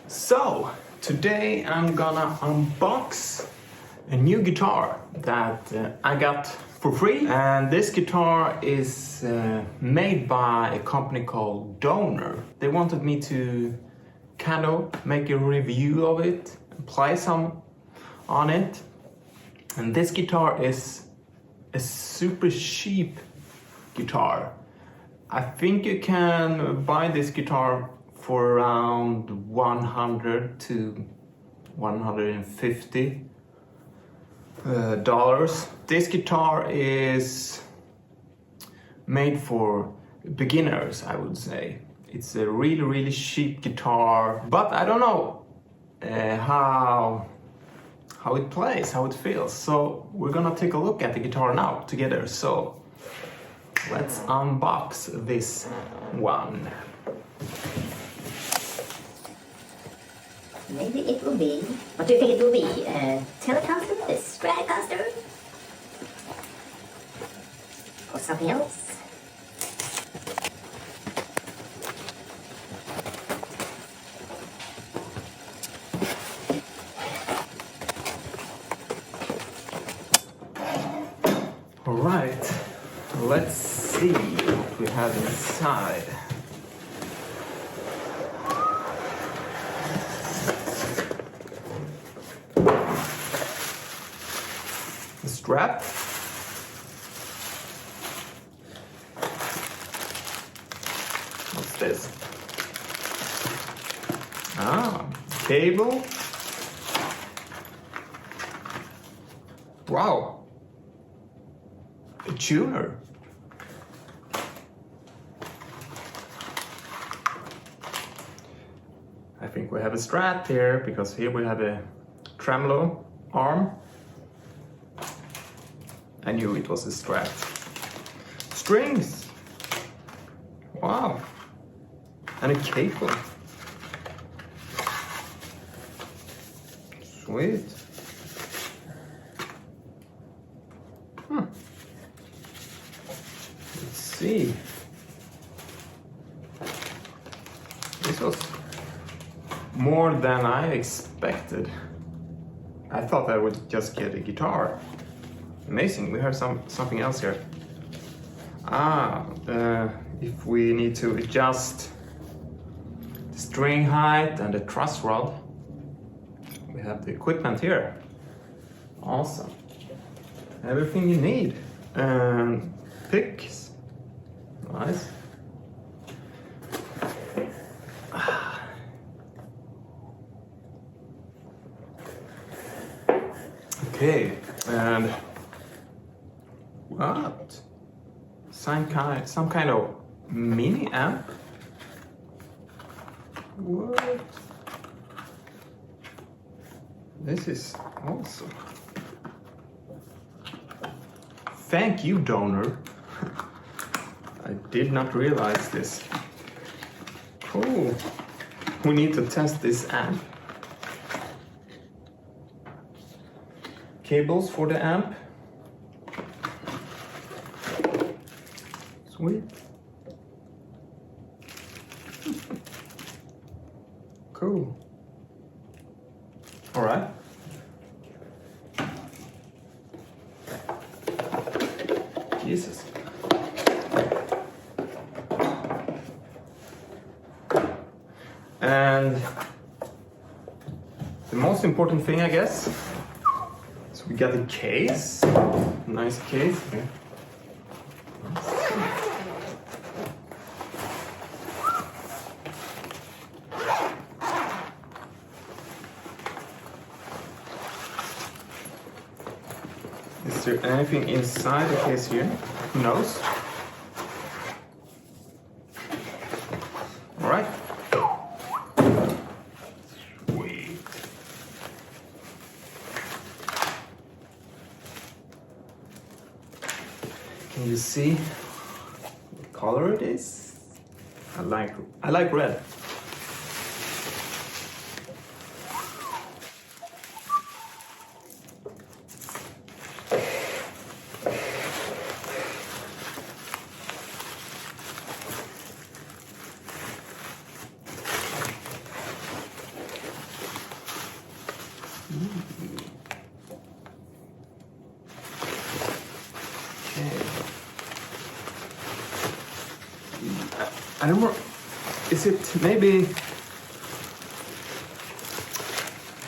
So, today I'm gonna unbox a new guitar that I got for free. And this guitar is made by a company called Donor. They wanted me to kind of make a review of it and play some on it. And this guitar is a super cheap guitar. I think you can buy this guitar for around $100 to $150 dollars. This guitar is made for beginners, I would say. It's a really cheap guitar, but I don't know how it plays, how it feels. So we're gonna take a look at the guitar now together. So let's unbox this one. Maybe it will be. What do you think it will be? A Telecaster? A Stratocaster? Or something else? Alright, let's see what we have inside. The strap. What's this? Ah, cable. Wow. A tuner. I think we have a Strat here, because here we have a tremolo arm. I knew it was a Strat. Strings. Wow. And a cable. Sweet. Let's see. This was more than I expected. I thought I would just get a guitar. Amazing, we have something else here. If we need to adjust the string height and the truss rod, we have the equipment here. Awesome. Everything you need. And picks. Nice. Okay, and what? Some kind of mini amp? What? This is awesome. Thank you, Donor. I did not realize this. Cool. We need to test this amp. Cables for the amp. Sweet. Cool. All right. Jesus. And the most important thing, I guess, is we got a case. Nice case. Okay. Is there anything inside the case here? Who knows? All right. Sweet. Can you see what color it is? I like red. I don't know. Is it maybe?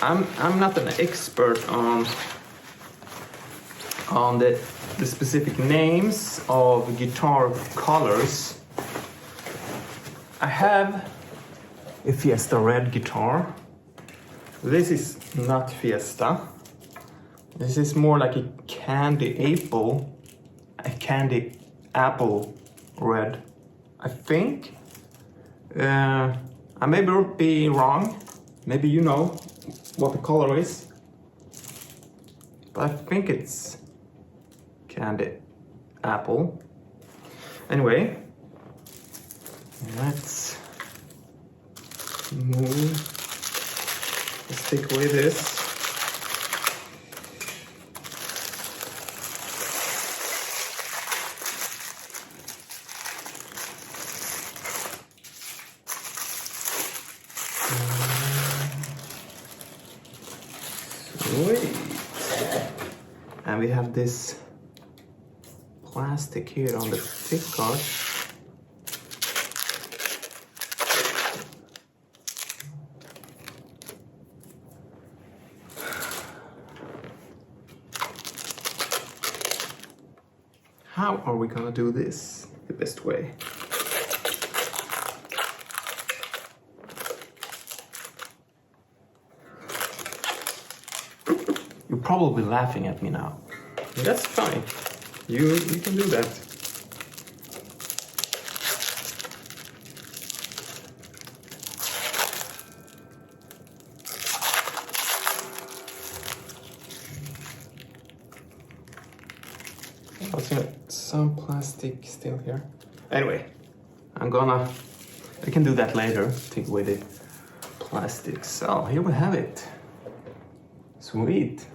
I'm not an expert on the specific names of guitar colors. I have a Fiesta red guitar. This is not Fiesta. This is more like a candy apple red. I think. I may be wrong. Maybe you know what the color is. But I think it's candy apple. Anyway, let's move. Let's take away this. Sweet. And we have this plastic here on the Tik Tok. How are we gonna do this the best way? You're probably laughing at me now. That's fine. You can do that. Also, some plastic still here. Anyway, I can do that later. Take away the plastic. So here we have it. Sweet.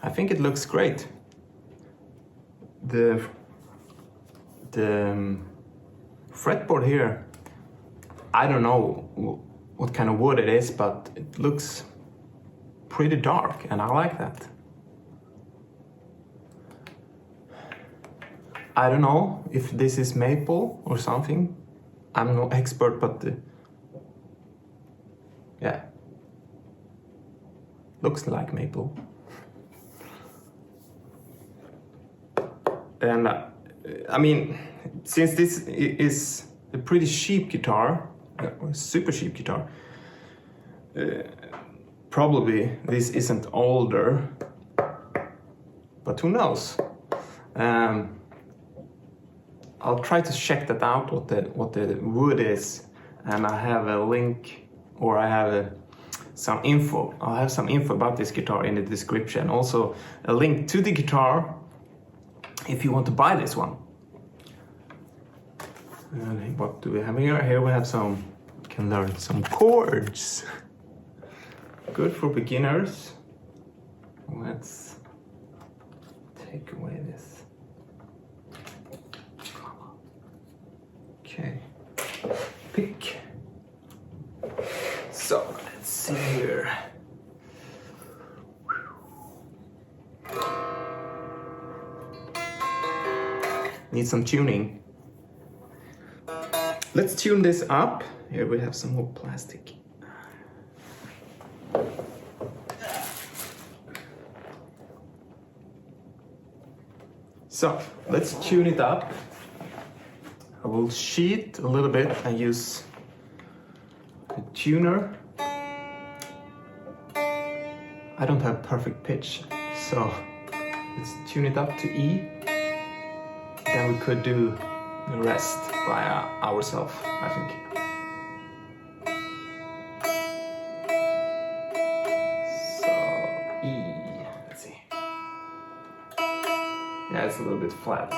I think it looks great. The fretboard here, I don't know what kind of wood it is, but it looks pretty dark and I like that. I don't know if this is maple or something. I'm no expert, but yeah, looks like maple. And I mean, since this is a pretty cheap guitar, super cheap guitar, probably this isn't older, but who knows? I'll try to check that out, what the wood is, and I have a link, or I have some info. I'll have some info about this guitar in the description. Also, a link to the guitar if you want to buy this one. And what do we have here? Here we have can learn some chords. Good for beginners. Let's take away this. Okay, pick. So let's see here. Need some tuning. Let's tune this up. Here we have some more plastic. So let's tune it up. I will cheat a little bit and use a tuner. I don't have perfect pitch, so let's tune it up to E. Then we could do the rest by ourselves, I think. So E, let's see. Yeah, it's a little bit flat.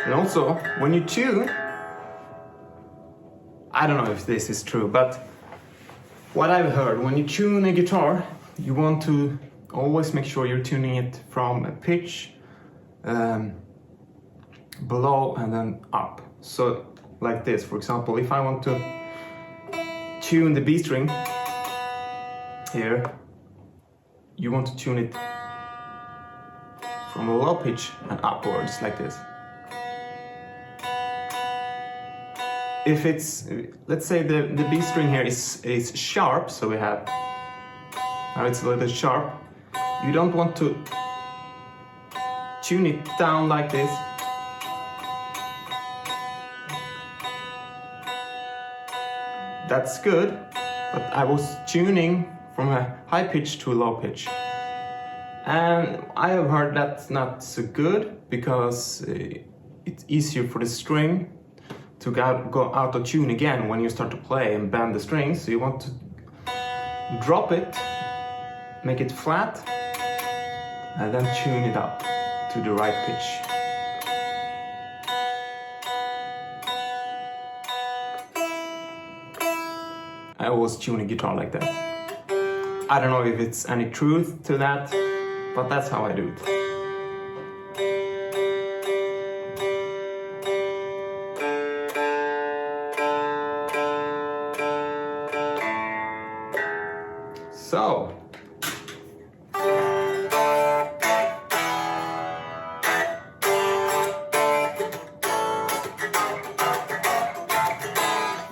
And also, when you tune, I don't know if this is true, but what I've heard, when you tune a guitar, you want to always make sure you're tuning it from a pitch below and then up. So, like this, for example, if I want to tune the B string here, you want to tune it from a low pitch and upwards, like this. If it's, let's say the B string here is sharp, so we have, now it's a little bit sharp, you don't want to tune it down like this. That's good, but I was tuning from a high pitch to a low pitch. And I have heard that's not so good, because it's easier for the string to go out of tune again when you start to play and bend the strings. So you want to drop it, make it flat, and then tune it up to the right pitch. I always tune a guitar like that. I don't know if it's any truth to that, but that's how I do it. So,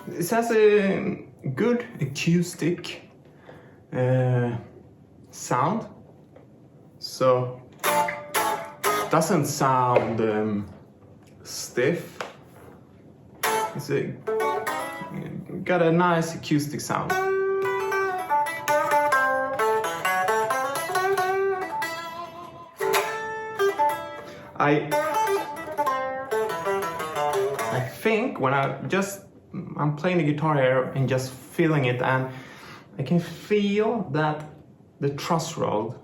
this has a good acoustic sound, so it doesn't sound stiff. It's got a nice acoustic sound. I think when I'm playing the guitar here and just feeling it, and I can feel that the truss rod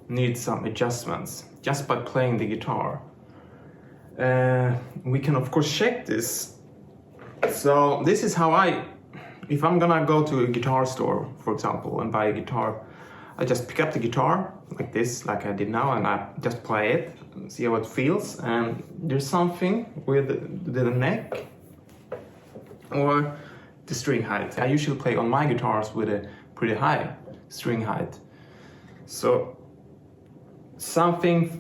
needs some adjustments just by playing the guitar. We can of course check this. So this is how if I'm gonna go to a guitar store, for example, and buy a guitar, I just pick up the guitar like this, like I did now, and I just play it, see how it feels. And there's something with the neck or the string height. I usually play on my guitars with a pretty high string height. So something,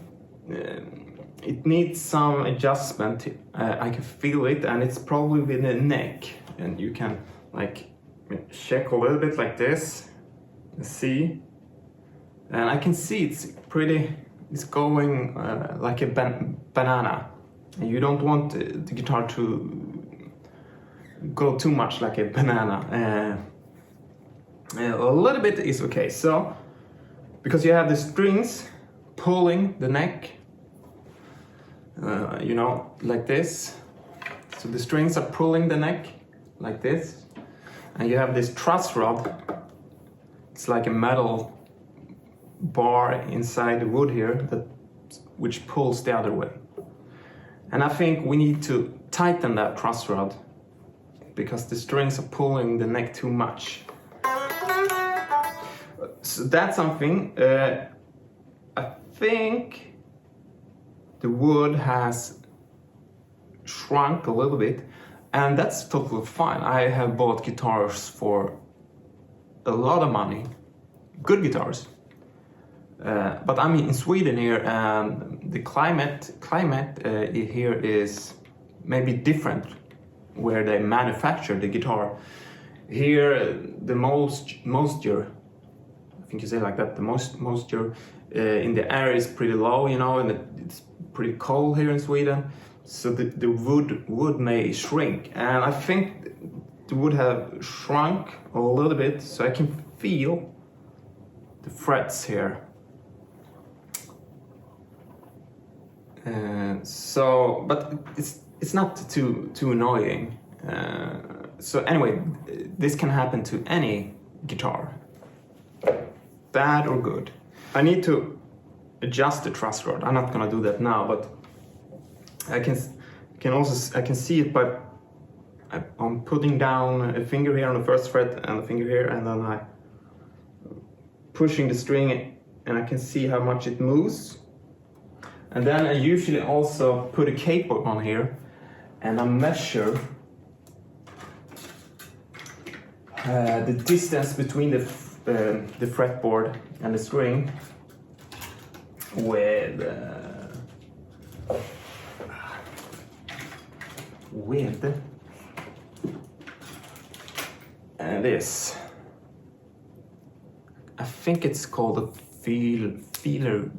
it needs some adjustment. I can feel it, and it's probably with the neck. And you can like check a little bit like this, see. And I can see it's going like a banana. And you don't want the guitar to go too much like a banana. A little bit is okay. So, because you have the strings pulling the neck, you know, like this. So the strings are pulling the neck like this. And you have this truss rod. It's like a metal bar inside the wood here which pulls the other way. And I think we need to tighten that truss rod because the strings are pulling the neck too much. So that's something. I think the wood has shrunk a little bit, and that's totally fine. I have bought guitars for a lot of money, good guitars. But I'm in Sweden here, and the climate here is maybe different where they manufacture the guitar. Here, the moisture, I think you say like that, the moisture in the air is pretty low, you know, and it's pretty cold here in Sweden. So the wood may shrink, and I think the wood have shrunk a little bit, so I can feel the frets here. But it's not too annoying. So anyway, this can happen to any guitar, bad or good. I need to adjust the truss rod. I'm not gonna do that now, but I can see it by I'm putting down a finger here on the first fret and a finger here, and then I pushing the string, and I can see how much it moves. And then I usually also put a capo on here, and I measure the distance between the fretboard and the string with this. I think it's called a feeler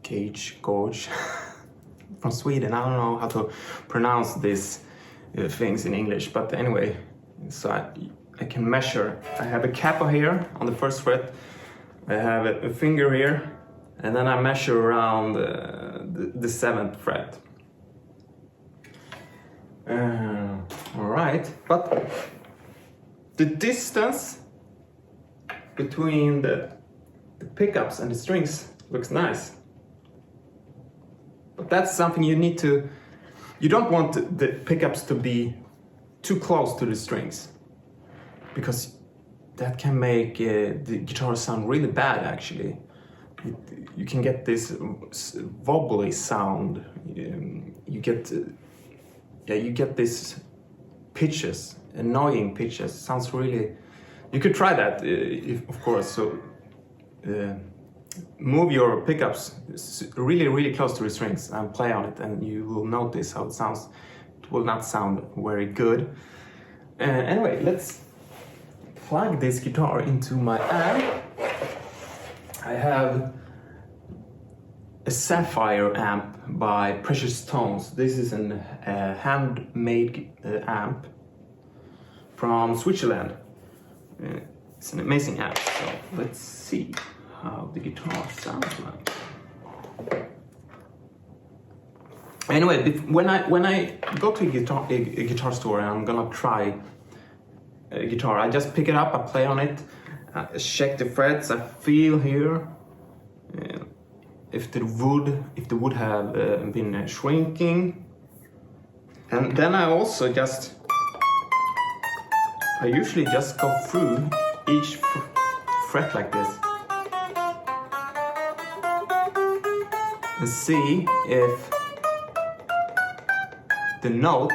gauge from Sweden. I don't know how to pronounce these things in English, but anyway, so I can measure. I have a capo here on the first fret, I have a finger here, and then I measure around the 7th fret. Alright, but the distance between the pickups and the strings looks nice. But that's something you need to... You don't want the pickups to be too close to the strings, because that can make the guitar sound really bad, actually. You can get this wobbly sound. You get this pitches, annoying pitches. Sounds really... You could try that, of course. So move your pickups really, really close to the strings and play on it, and you will notice how it sounds. It will not sound very good. Anyway, let's plug this guitar into my amp. I have a Sapphire amp by Precious Tones. This is a handmade amp from Switzerland. It's an amazing amp. So let's see how the guitar sounds like. Anyway, when I go to a guitar store and I'm gonna try a guitar, I just pick it up, I play on it, I check the frets, I feel here if the wood have been shrinking, and then I usually just go through each fret like this and see if the note,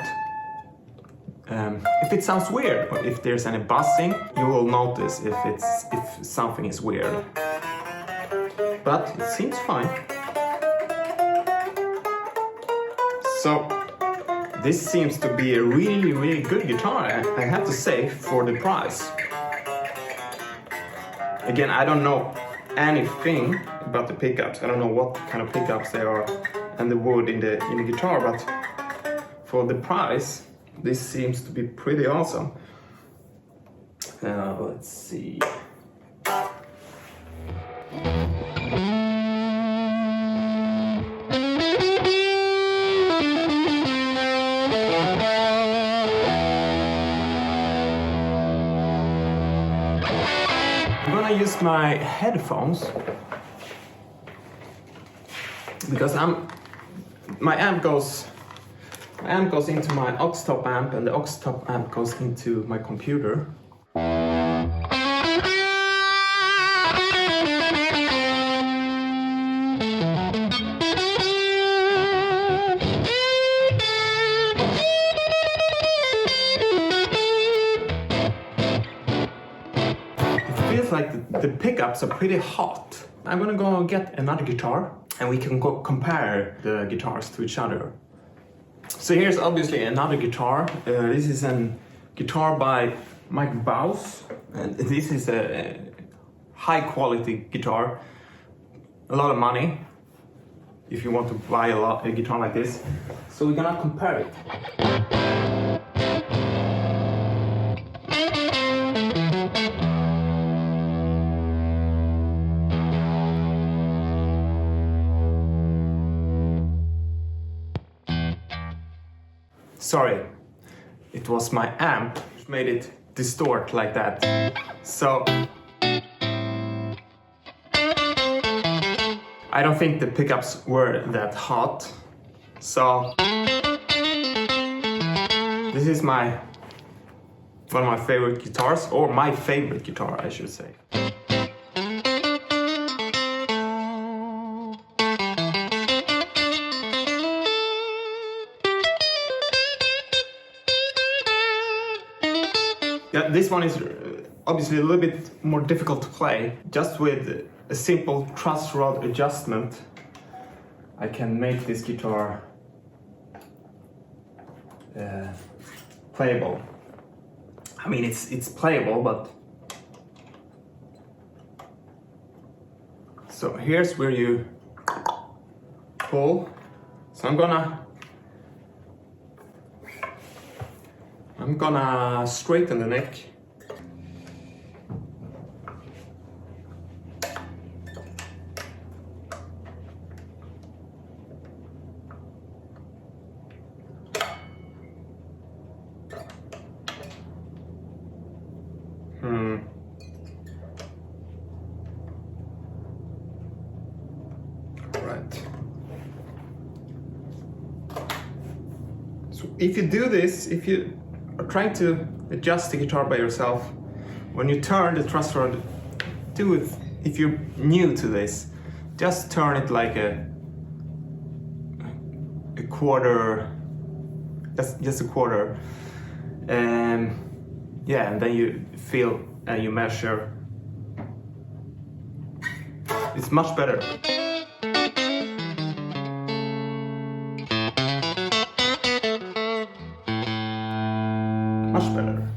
if it sounds weird, or if there's any buzzing, you will notice if something is weird. But it seems fine. So this seems to be a really, really good guitar, I have to say, for the price. Again, I don't know anything about the pickups. I don't know what kind of pickups they are and the wood in the guitar, but for the price, this seems to be pretty awesome. Let's see. I'm gonna use my headphones because my amp goes into my aux top amp, and the aux top amp goes into my computer. Like the pickups are pretty hot. I'm gonna go get another guitar and we can go compare the guitars to each other. So here's obviously another guitar. This is a guitar by Mike Baus, and this is a high quality guitar. a lot of money if you want to buy a guitar like this. So we're gonna compare it. Sorry, it was my amp which made it distort like that. So I don't think the pickups were that hot. So this is one of my favorite guitars, or my favorite guitar, I should say. Yeah, this one is obviously a little bit more difficult to play. Just with a simple truss rod adjustment, I can make this guitar playable. I mean, it's playable, but... So here's where you pull. So I'm gonna straighten the neck. Right. So if you do this, if you are trying to adjust the guitar by yourself, when you turn the truss rod, do it, if you're new to this, just turn it like a quarter, just a quarter, and yeah, and then you feel and you measure. It's much better. Much better.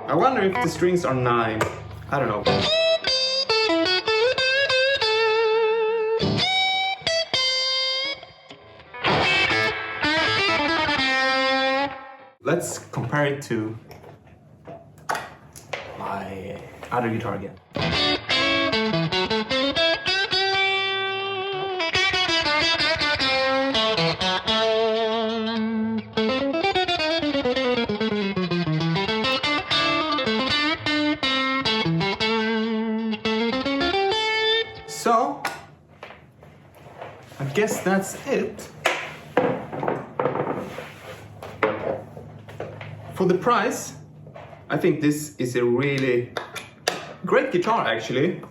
I wonder if the strings are 9. I don't know. Let's compare it to my other guitar again. So, I guess that's it. For the price, I think this is a really great guitar actually.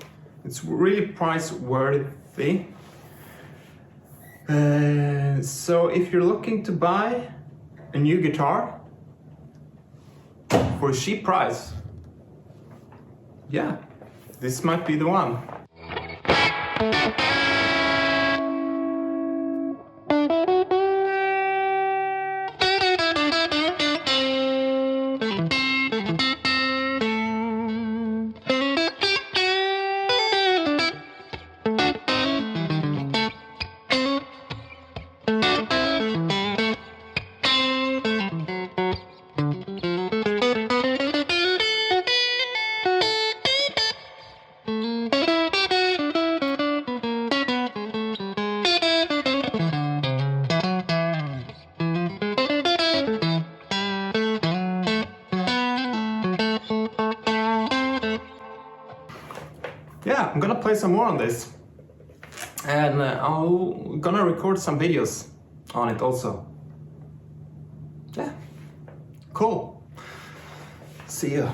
It's really price worthy. So if you're looking to buy a new guitar for a cheap price, yeah, this might be the one. Yeah, I'm gonna play some more on this, and I'm gonna record some videos on it also. Yeah, cool. See ya.